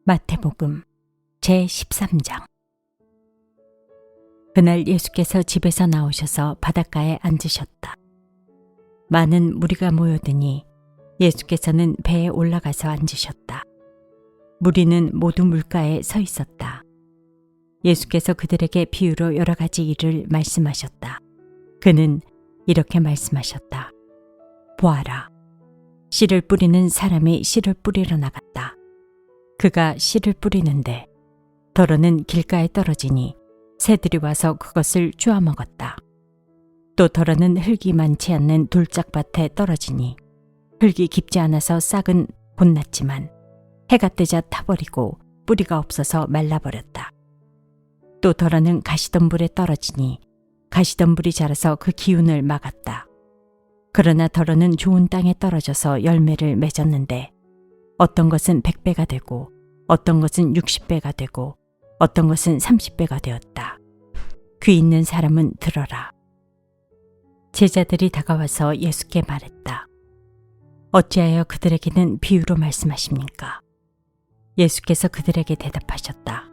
마태복음 제13장. 그날 예수께서 집에서 나오셔서 바닷가에 앉으셨다. 많은 무리가 모여드니 예수께서는 배에 올라가서 앉으셨다. 무리는 모두 물가에 서 있었다. 예수께서 그들에게 비유로 여러 가지 일을 말씀하셨다. 그는 이렇게 말씀하셨다. 보아라, 씨를 뿌리는 사람이 씨를 뿌리러 나갔다. 그가 씨를 뿌리는데 덜어는 길가에 떨어지니 새들이 와서 그것을 쪼아 먹었다. 또 덜어는 흙이 많지 않는 돌짝밭에 떨어지니 흙이 깊지 않아서 싹은 곧 났지만 해가 뜨자 타버리고 뿌리가 없어서 말라버렸다. 또 덜어는 가시덤불에 떨어지니 가시덤불이 자라서 그 기운을 막았다. 그러나 덜어는 좋은 땅에 떨어져서 열매를 맺었는데 어떤 것은 100배가 되고 어떤 것은 60배가 되고 어떤 것은 30배가 되었다. 귀 있는 사람은 들어라. 제자들이 다가와서 예수께 말했다. 어찌하여 그들에게는 비유로 말씀하십니까? 예수께서 그들에게 대답하셨다.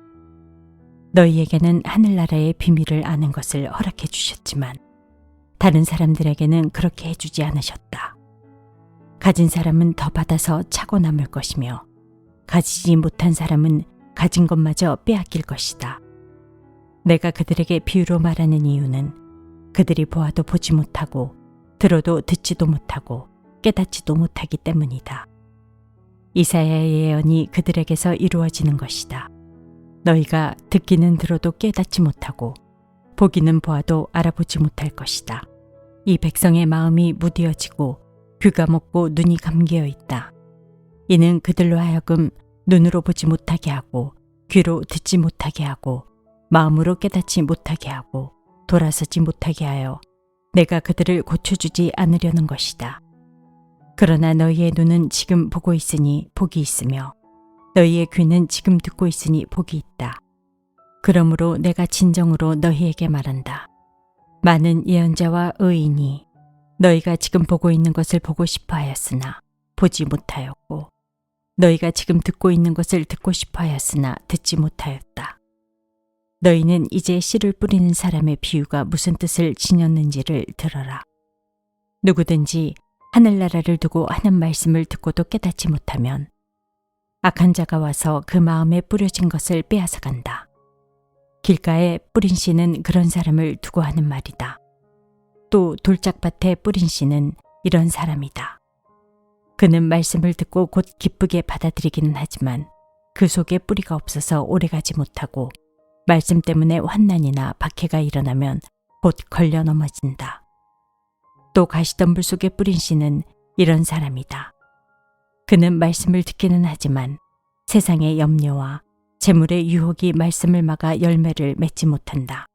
너희에게는 하늘나라의 비밀을 아는 것을 허락해 주셨지만 다른 사람들에게는 그렇게 해주지 않으셨다. 가진 사람은 더 받아서 차고 남을 것이며 가지지 못한 사람은 가진 것마저 빼앗길 것이다. 내가 그들에게 비유로 말하는 이유는 그들이 보아도 보지 못하고 들어도 듣지도 못하고 깨닫지도 못하기 때문이다. 이사야의 예언이 그들에게서 이루어지는 것이다. 너희가 듣기는 들어도 깨닫지 못하고 보기는 보아도 알아보지 못할 것이다. 이 백성의 마음이 무디어지고 귀가 먹고 눈이 감기어 있다. 이는 그들로 하여금 눈으로 보지 못하게 하고 귀로 듣지 못하게 하고 마음으로 깨닫지 못하게 하고 돌아서지 못하게 하여 내가 그들을 고쳐주지 않으려는 것이다. 그러나 너희의 눈은 지금 보고 있으니 복이 있으며 너희의 귀는 지금 듣고 있으니 복이 있다. 그러므로 내가 진정으로 너희에게 말한다. 많은 예언자와 의인이 너희가 지금 보고 있는 것을 보고 싶어 하였으나 보지 못하였고 너희가 지금 듣고 있는 것을 듣고 싶어 하였으나 듣지 못하였다. 너희는 이제 씨를 뿌리는 사람의 비유가 무슨 뜻을 지녔는지를 들어라. 누구든지 하늘나라를 두고 하는 말씀을 듣고도 깨닫지 못하면 악한 자가 와서 그 마음에 뿌려진 것을 빼앗아 간다. 길가에 뿌린 씨는 그런 사람을 두고 하는 말이다. 또 돌짝밭에 뿌린 씨는 이런 사람이다. 그는 말씀을 듣고 곧 기쁘게 받아들이기는 하지만 그 속에 뿌리가 없어서 오래가지 못하고 말씀 때문에 환난이나 박해가 일어나면 곧 걸려 넘어진다. 또 가시덤불 속에 뿌린 씨는 이런 사람이다. 그는 말씀을 듣기는 하지만 세상의 염려와 재물의 유혹이 말씀을 막아 열매를 맺지 못한다.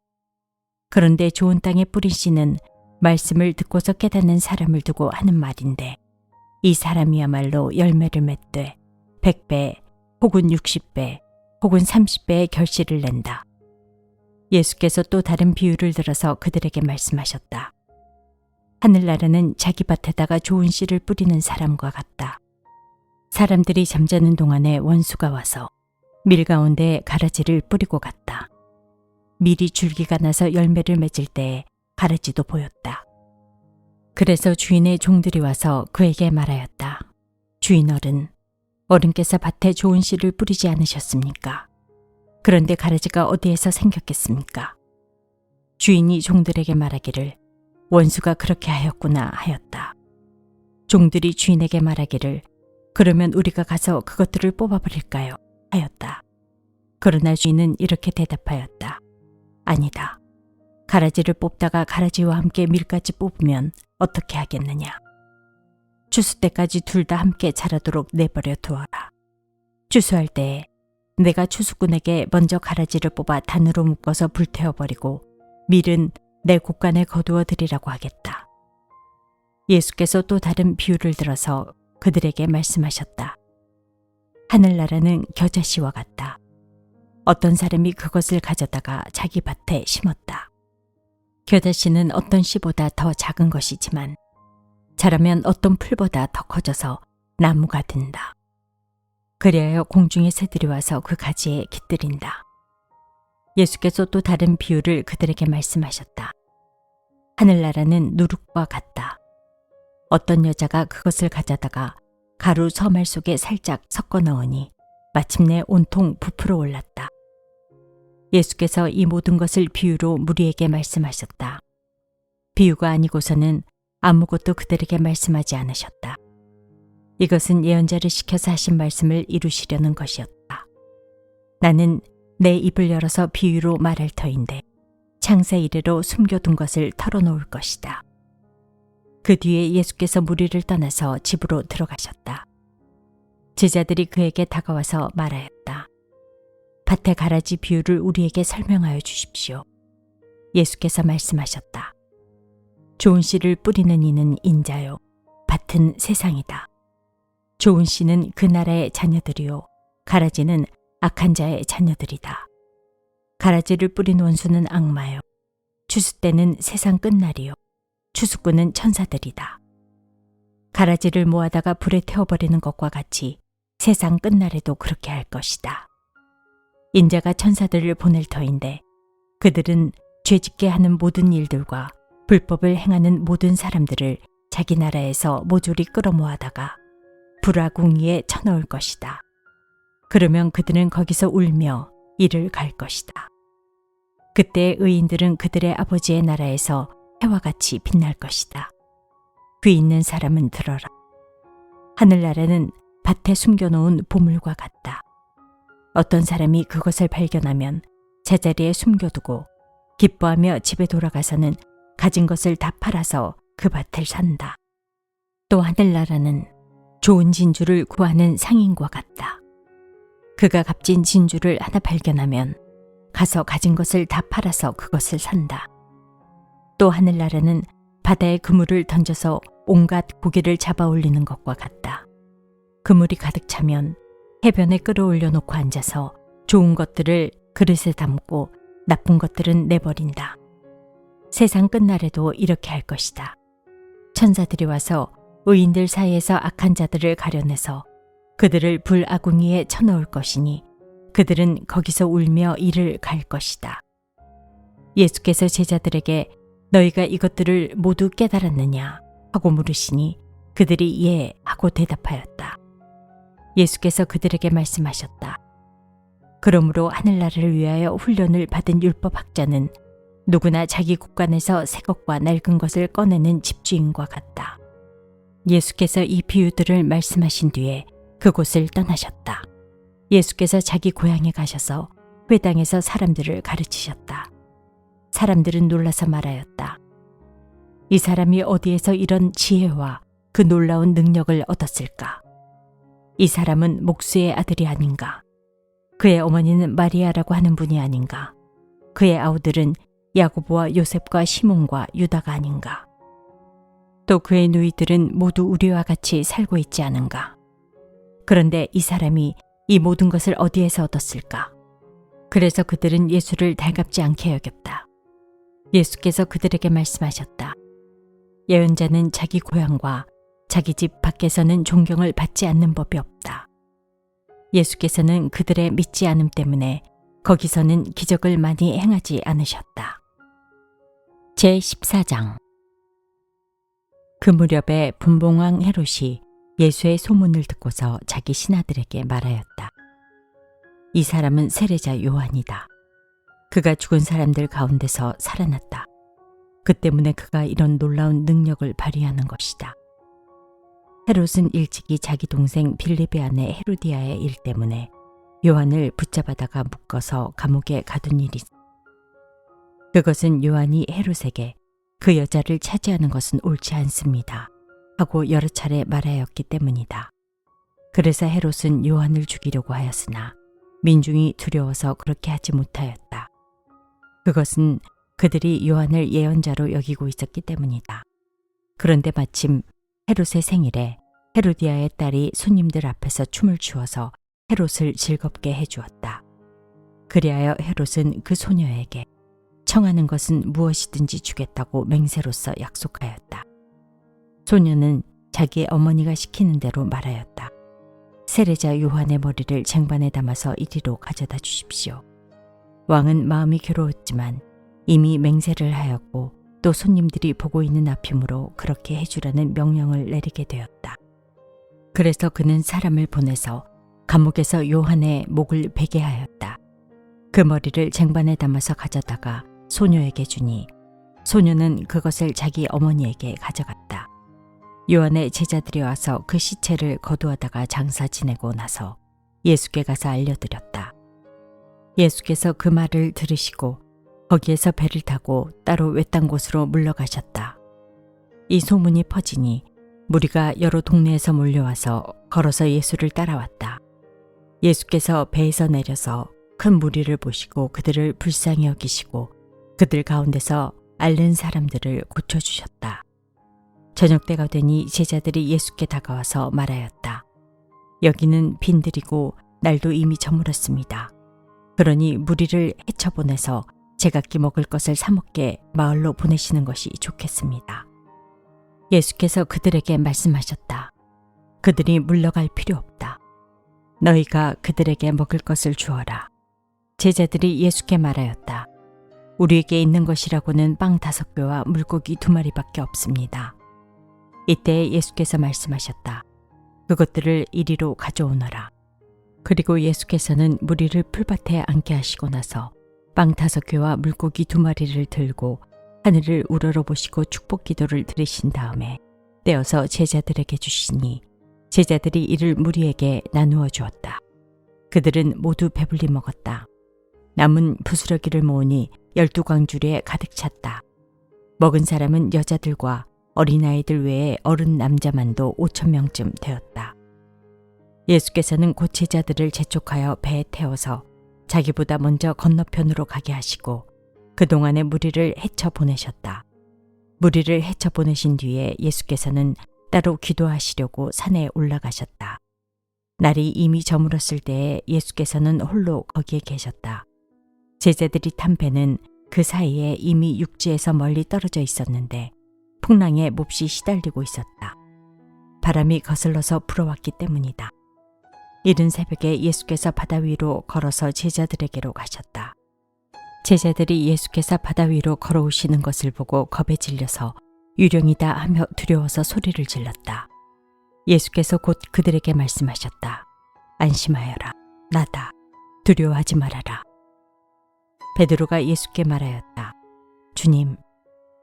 그런데 좋은 땅에 뿌린 씨는 말씀을 듣고서 깨닫는 사람을 두고 하는 말인데 이 사람이야말로 열매를 맺되 100배 혹은 60배 혹은 30배의 결실을 낸다. 예수께서 또 다른 비유를 들어서 그들에게 말씀하셨다. 하늘나라는 자기 밭에다가 좋은 씨를 뿌리는 사람과 같다. 사람들이 잠자는 동안에 원수가 와서 밀 가운데 가라지를 뿌리고 갔다. 밀이 줄기가 나서 열매를 맺을 때에 가라지도 보였다. 그래서 주인의 종들이 와서 그에게 말하였다. 주인 어른께서 밭에 좋은 씨를 뿌리지 않으셨습니까? 그런데 가라지가 어디에서 생겼겠습니까? 주인이 종들에게 말하기를 원수가 그렇게 하였구나 하였다. 종들이 주인에게 말하기를 그러면 우리가 가서 그것들을 뽑아버릴까요? 하였다. 그러나 주인은 이렇게 대답하였다. 아니다. 가라지를 뽑다가 가라지와 함께 밀까지 뽑으면 어떻게 하겠느냐. 추수 때까지 둘 다 함께 자라도록 내버려 두어라. 추수할 때에 내가 추수꾼에게 먼저 가라지를 뽑아 단으로 묶어서 불태워버리고 밀은 내 곳간에 거두어 드리라고 하겠다. 예수께서 또 다른 비유를 들어서 그들에게 말씀하셨다. 하늘나라는 겨자씨와 같다. 어떤 사람이 그것을 가져다가 자기 밭에 심었다. 겨자씨는 어떤 씨보다 더 작은 것이지만 자라면 어떤 풀보다 더 커져서 나무가 된다. 그리하여 공중의 새들이 와서 그 가지에 깃들인다. 예수께서 또 다른 비유를 그들에게 말씀하셨다. 하늘나라는 누룩과 같다. 어떤 여자가 그것을 가져다가 가루 서말 속에 살짝 섞어 넣으니 마침내 온통 부풀어 올랐다. 예수께서 이 모든 것을 비유로 무리에게 말씀하셨다. 비유가 아니고서는 아무것도 그들에게 말씀하지 않으셨다. 이것은 예언자를 시켜서 하신 말씀을 이루시려는 것이었다. 나는 내 입을 열어서 비유로 말할 터인데 창세 이래로 숨겨둔 것을 털어놓을 것이다. 그 뒤에 예수께서 무리를 떠나서 집으로 들어가셨다. 제자들이 그에게 다가와서 말하였다. 밭의 가라지 비유를 우리에게 설명하여 주십시오. 예수께서 말씀하셨다. 좋은 씨를 뿌리는 이는 인자요, 밭은 세상이다. 좋은 씨는 그 나라의 자녀들이요, 가라지는 악한 자의 자녀들이다. 가라지를 뿌린 원수는 악마요, 추수 때는 세상 끝날이요, 추수꾼은 천사들이다. 가라지를 모아다가 불에 태워버리는 것과 같이 세상 끝날에도 그렇게 할 것이다. 인자가 천사들을 보낼 터인데 그들은 죄짓게 하는 모든 일들과 불법을 행하는 모든 사람들을 자기 나라에서 모조리 끌어모아다가 불화궁리에 쳐넣을 것이다. 그러면 그들은 거기서 울며 이를 갈 것이다. 그때 의인들은 그들의 아버지의 나라에서 해와 같이 빛날 것이다. 귀 있는 사람은 들어라. 하늘나라는 밭에 숨겨놓은 보물과 같다. 어떤 사람이 그것을 발견하면 제자리에 숨겨두고 기뻐하며 집에 돌아가서는 가진 것을 다 팔아서 그 밭을 산다. 또 하늘나라는 좋은 진주를 구하는 상인과 같다. 그가 값진 진주를 하나 발견하면 가서 가진 것을 다 팔아서 그것을 산다. 또 하늘나라는 바다에 그물을 던져서 온갖 고기를 잡아 올리는 것과 같다. 그물이 가득 차면 해변에 끌어올려 놓고 앉아서 좋은 것들을 그릇에 담고 나쁜 것들은 내버린다. 세상 끝날에도 이렇게 할 것이다. 천사들이 와서 의인들 사이에서 악한 자들을 가려내서 그들을 불아궁이에 쳐넣을 것이니 그들은 거기서 울며 이를 갈 것이다. 예수께서 제자들에게 너희가 이것들을 모두 깨달았느냐 하고 물으시니 그들이 예 하고 대답하였다. 예수께서 그들에게 말씀하셨다. 그러므로 하늘나라를 위하여 훈련을 받은 율법학자는 누구나 자기 국간에서 새 것과 낡은 것을 꺼내는 집주인과 같다. 예수께서 이 비유들을 말씀하신 뒤에 그곳을 떠나셨다. 예수께서 자기 고향에 가셔서 회당에서 사람들을 가르치셨다. 사람들은 놀라서 말하였다. 이 사람이 어디에서 이런 지혜와 그 놀라운 능력을 얻었을까? 이 사람은 목수의 아들이 아닌가? 그의 어머니는 마리아라고 하는 분이 아닌가? 그의 아우들은 야고보와 요셉과 시몬과 유다가 아닌가? 또 그의 누이들은 모두 우리와 같이 살고 있지 않은가? 그런데 이 사람이 이 모든 것을 어디에서 얻었을까? 그래서 그들은 예수를 달갑지 않게 여겼다. 예수께서 그들에게 말씀하셨다. 예언자는 자기 고향과 자기 집 밖에서는 존경을 받지 않는 법이 없다. 예수께서는 그들의 믿지 않음 때문에 거기서는 기적을 많이 행하지 않으셨다. 제14장. 그 무렵에 분봉왕 헤롯이 예수의 소문을 듣고서 자기 신하들에게 말하였다. 이 사람은 세례자 요한이다. 그가 죽은 사람들 가운데서 살아났다. 그 때문에 그가 이런 놀라운 능력을 발휘하는 것이다. 헤롯은 일찍이 자기 동생 빌립의 아내 헤로디아의 일 때문에 요한을 붙잡아다가 묶어서 감옥에 가둔 일이 있다. 그것은 요한이 헤롯에게 그 여자를 차지하는 것은 옳지 않습니다 하고 여러 차례 말하였기 때문이다. 그래서 헤롯은 요한을 죽이려고 하였으나 민중이 두려워서 그렇게 하지 못하였다. 그것은 그들이 요한을 예언자로 여기고 있었기 때문이다. 그런데 마침 헤롯의 생일에 헤로디아의 딸이 손님들 앞에서 춤을 추어서 헤롯을 즐겁게 해주었다. 그리하여 헤롯은 그 소녀에게 청하는 것은 무엇이든지 주겠다고 맹세로서 약속하였다. 소녀는 자기 어머니가 시키는 대로 말하였다. 세례자 요한의 머리를 쟁반에 담아서 이리로 가져다 주십시오. 왕은 마음이 괴로웠지만 이미 맹세를 하였고 또 손님들이 보고 있는 앞이므로 그렇게 해주라는 명령을 내리게 되었다. 그래서 그는 사람을 보내서 감옥에서 요한의 목을 베게 하였다. 그 머리를 쟁반에 담아서 가져다가 소녀에게 주니 소녀는 그것을 자기 어머니에게 가져갔다. 요한의 제자들이 와서 그 시체를 거두어다가 장사 지내고 나서 예수께 가서 알려드렸다. 예수께서 그 말을 들으시고 거기에서 배를 타고 따로 외딴 곳으로 물러가셨다. 이 소문이 퍼지니 무리가 여러 동네에서 몰려와서 걸어서 예수를 따라왔다. 예수께서 배에서 내려서 큰 무리를 보시고 그들을 불쌍히 여기시고 그들 가운데서 앓는 사람들을 고쳐주셨다. 저녁 때가 되니 제자들이 예수께 다가와서 말하였다. 여기는 빈들이고 날도 이미 저물었습니다. 그러니 무리를 헤쳐보내서 제각기 먹을 것을 사 먹게 마을로 보내시는 것이 좋겠습니다. 예수께서 그들에게 말씀하셨다. 그들이 물러갈 필요 없다. 너희가 그들에게 먹을 것을 주어라. 제자들이 예수께 말하였다. 우리에게 있는 것이라고는 빵 5개와 물고기 2마리밖에 없습니다. 이때 예수께서 말씀하셨다. 그것들을 이리로 가져오너라. 그리고 예수께서는 무리를 풀밭에 앉게 하시고 나서 빵 5개와 물고기 2마리를 들고 하늘을 우러러보시고 축복 기도를 드리신 다음에 떼어서 제자들에게 주시니 제자들이 이를 무리에게 나누어 주었다. 그들은 모두 배불리 먹었다. 남은 부스러기를 모으니 12광주리에 가득 찼다. 먹은 사람은 여자들과 어린아이들 외에 어른 남자만도 5,000명쯤 되었다. 예수께서는 곧 제자들을 재촉하여 배에 태워서 자기보다 먼저 건너편으로 가게 하시고 그동안의 무리를 헤쳐 보내셨다. 무리를 헤쳐 보내신 뒤에 예수께서는 따로 기도하시려고 산에 올라가셨다. 날이 이미 저물었을 때에 예수께서는 홀로 거기에 계셨다. 제자들이 탄 배는 그 사이에 이미 육지에서 멀리 떨어져 있었는데 풍랑에 몹시 시달리고 있었다. 바람이 거슬러서 불어왔기 때문이다. 이른 새벽에 예수께서 바다 위로 걸어서 제자들에게로 가셨다. 제자들이 예수께서 바다 위로 걸어오시는 것을 보고 겁에 질려서 유령이다 하며 두려워서 소리를 질렀다. 예수께서 곧 그들에게 말씀하셨다. 안심하여라. 나다. 두려워하지 말아라. 베드로가 예수께 말하였다. 주님,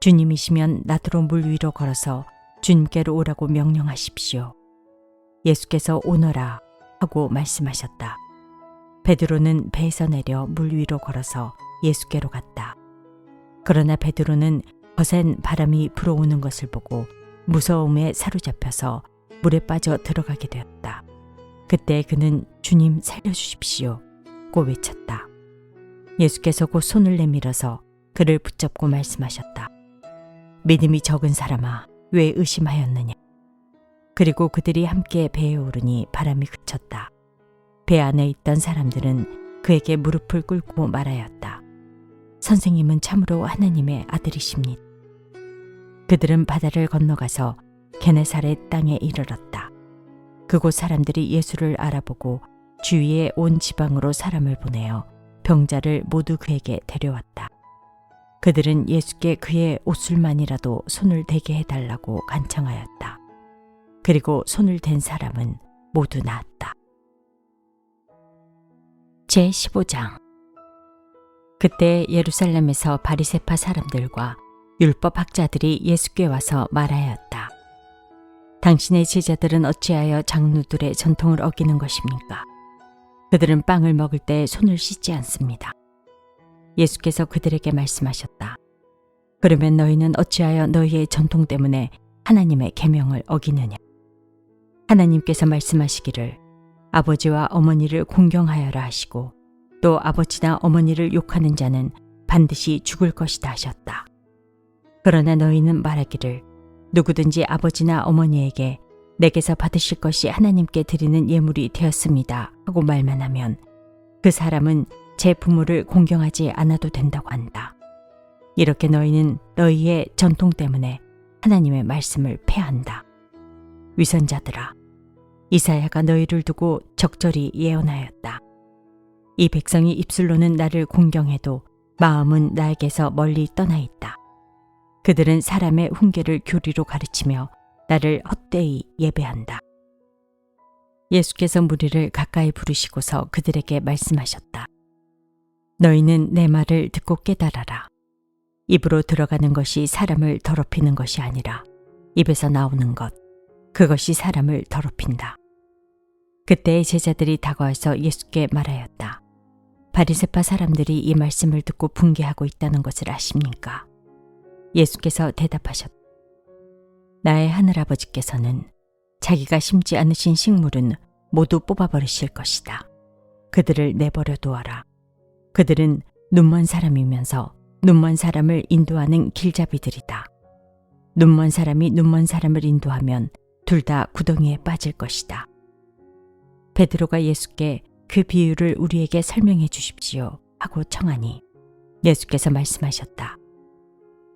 주님이시면 나더러 물 위로 걸어서 주님께로 오라고 명령하십시오. 예수께서 오너라 하고 말씀하셨다. 베드로는 배에서 내려 물 위로 걸어서 예수께로 갔다. 그러나 베드로는 거센 바람이 불어오는 것을 보고 무서움에 사로잡혀서 물에 빠져 들어가게 되었다. 그때 그는 주님 살려주십시오 고 외쳤다. 예수께서 곧 손을 내밀어서 그를 붙잡고 말씀하셨다. 믿음이 적은 사람아, 왜 의심하였느냐? 그리고 그들이 함께 배에 오르니 바람이 그쳤다. 배 안에 있던 사람들은 그에게 무릎을 꿇고 말하였다. 선생님은 참으로 하나님의 아들이십니다. 그들은 바다를 건너가서 게네사렛 땅에 이르렀다. 그곳 사람들이 예수를 알아보고 주위에 온 지방으로 사람을 보내어 병자를 모두 그에게 데려왔다. 그들은 예수께 그의 옷술만이라도 손을 대게 해달라고 간청하였다. 그리고 손을 댄 사람은 모두 나았다. 제15장. 그때 예루살렘에서 바리새파 사람들과 율법 학자들이 예수께 와서 말하였다. 당신의 제자들은 어찌하여 장로들의 전통을 어기는 것입니까? 그들은 빵을 먹을 때 손을 씻지 않습니다. 예수께서 그들에게 말씀하셨다. 그러면 너희는 어찌하여 너희의 전통 때문에 하나님의 계명을 어기느냐? 하나님께서 말씀하시기를 아버지와 어머니를 공경하여라 하시고 또 아버지나 어머니를 욕하는 자는 반드시 죽을 것이다 하셨다. 그러나 너희는 말하기를 누구든지 아버지나 어머니에게 내게서 받으실 것이 하나님께 드리는 예물이 되었습니다 하고 말만 하면 그 사람은 제 부모를 공경하지 않아도 된다고 한다. 이렇게 너희는 너희의 전통 때문에 하나님의 말씀을 폐한다. 위선자들아, 이사야가 너희를 두고 적절히 예언하였다. 이 백성이 입술로는 나를 공경해도 마음은 나에게서 멀리 떠나 있다. 그들은 사람의 훈계를 교리로 가르치며 나를 헛되이 예배한다. 예수께서 무리를 가까이 부르시고서 그들에게 말씀하셨다. 너희는 내 말을 듣고 깨달아라. 입으로 들어가는 것이 사람을 더럽히는 것이 아니라 입에서 나오는 것, 그것이 사람을 더럽힌다. 그때의 제자들이 다가와서 예수께 말하였다. 바리새파 사람들이 이 말씀을 듣고 분개하고 있다는 것을 아십니까? 예수께서 대답하셨다. 나의 하늘아버지께서는 자기가 심지 않으신 식물은 모두 뽑아버리실 것이다. 그들을 내버려 두어라. 그들은 눈먼 사람이면서 눈먼 사람을 인도하는 길잡이들이다. 눈먼 사람이 눈먼 사람을 인도하면 둘 다 구덩이에 빠질 것이다. 베드로가 예수께 그 비유를 우리에게 설명해 주십시오 하고 청하니 예수께서 말씀하셨다.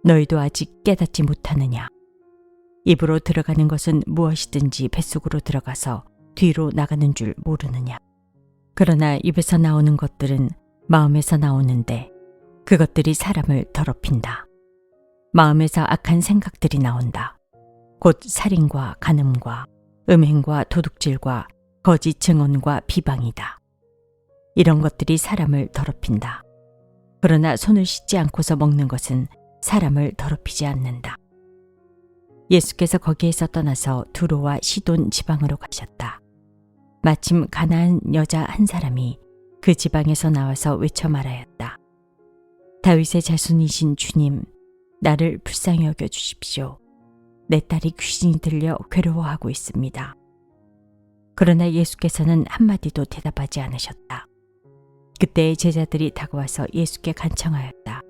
너희도 아직 깨닫지 못하느냐? 입으로 들어가는 것은 무엇이든지 뱃속으로 들어가서 뒤로 나가는 줄 모르느냐? 그러나 입에서 나오는 것들은 마음에서 나오는데 그것들이 사람을 더럽힌다. 마음에서 악한 생각들이 나온다. 곧 살인과 간음과 음행과 도둑질과 거짓 증언과 비방이다. 이런 것들이 사람을 더럽힌다. 그러나 손을 씻지 않고서 먹는 것은 사람을 더럽히지 않는다. 예수께서 거기에서 떠나서 두로와 시돈 지방으로 가셨다. 마침 가나안 여자 한 사람이 그 지방에서 나와서 외쳐 말하였다. 다윗의 자손이신 주님, 나를 불쌍히 여겨 주십시오. 내 딸이 귀신이 들려 괴로워하고 있습니다. 그러나 예수께서는 한마디도 대답하지 않으셨다. 그때의 제자들이 다가와서 예수께 간청하였다.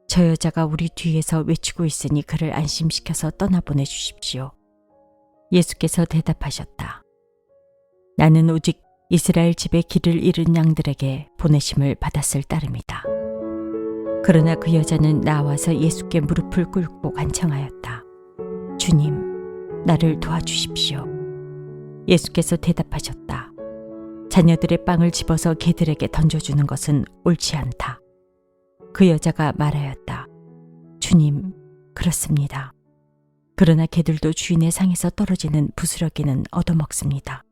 저 여자가 우리 뒤에서 외치고 있으니 그를 안심시켜서 떠나보내 주십시오. 예수께서 대답하셨다. 나는 오직 이스라엘 집에 길을 잃은 양들에게 보내심을 받았을 따름이다. 그러나 그 여자는 나와서 예수께 무릎을 꿇고 간청하였다. 주님, 나를 도와주십시오. 예수께서 대답하셨다. 자녀들의 빵을 집어서 개들에게 던져주는 것은 옳지 않다. 그 여자가 말하였다. 주님, 그렇습니다. 그러나 개들도 주인의 상에서 떨어지는 부스러기는 얻어먹습니다.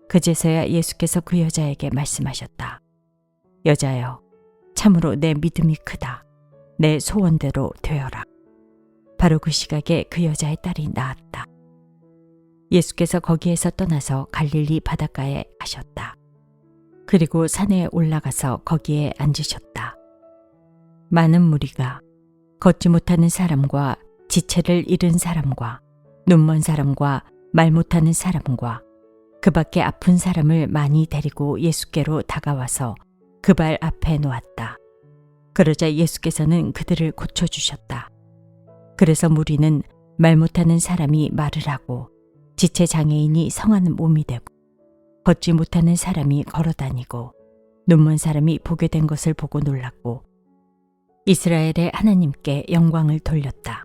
그제서야 예수께서 그 여자에게 말씀하셨다. 여자여, 참으로 내 믿음이 크다. 내 소원대로 되어라. 바로 그 시각에 그 여자의 딸이 나았다. 예수께서 거기에서 떠나서 갈릴리 바닷가에 가셨다. 그리고 산에 올라가서 거기에 앉으셨다. 많은 무리가 걷지 못하는 사람과 지체를 잃은 사람과 눈먼 사람과 말 못하는 사람과 그 밖에 아픈 사람을 많이 데리고 예수께로 다가와서 그 발 앞에 놓았다. 그러자 예수께서는 그들을 고쳐주셨다. 그래서 무리는 말 못하는 사람이 말을 하고 지체 장애인이 성하는 몸이 되고 걷지 못하는 사람이 걸어다니고 눈먼 사람이 보게 된 것을 보고 놀랐고 이스라엘의 하나님께 영광을 돌렸다.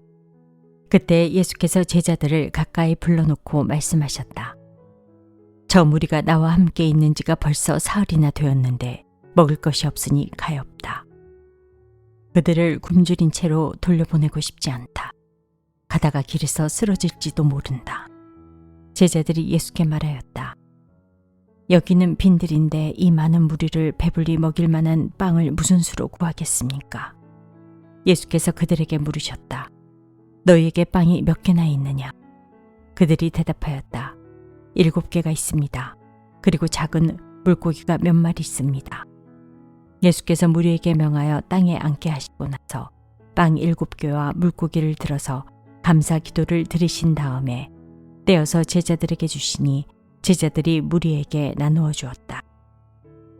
그때 예수께서 제자들을 가까이 불러놓고 말씀하셨다. 저 무리가 나와 함께 있는 지가 벌써 사흘이나 되었는데 먹을 것이 없으니 가엾다. 그들을 굶주린 채로 돌려보내고 싶지 않다. 가다가 길에서 쓰러질지도 모른다. 제자들이 예수께 말하였다. 여기는 빈들인데 이 많은 무리를 배불리 먹일 만한 빵을 무슨 수로 구하겠습니까? 예수께서 그들에게 물으셨다. 너희에게 빵이 몇 개나 있느냐? 그들이 대답하였다. 7개가 있습니다. 그리고 작은 물고기가 몇 마리 있습니다. 예수께서 무리에게 명하여 땅에 앉게 하시고 나서 빵 7개와 물고기를 들어서 감사 기도를 드리신 다음에 떼어서 제자들에게 주시니 제자들이 무리에게 나누어 주었다.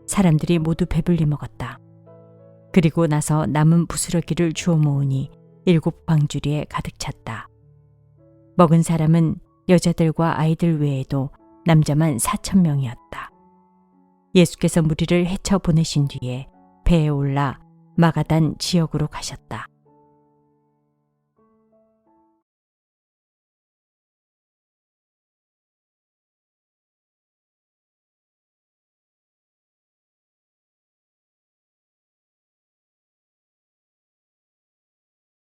사람들이 모두 배불리 먹었다. 그리고 나서 남은 부스러기를 주워 모으니 7 광주리에 가득 찼다. 먹은 사람은 여자들과 아이들 외에도 남자만 4,000명이었다. 예수께서 무리를 헤쳐 보내신 뒤에 배에 올라 마가단 지역으로 가셨다.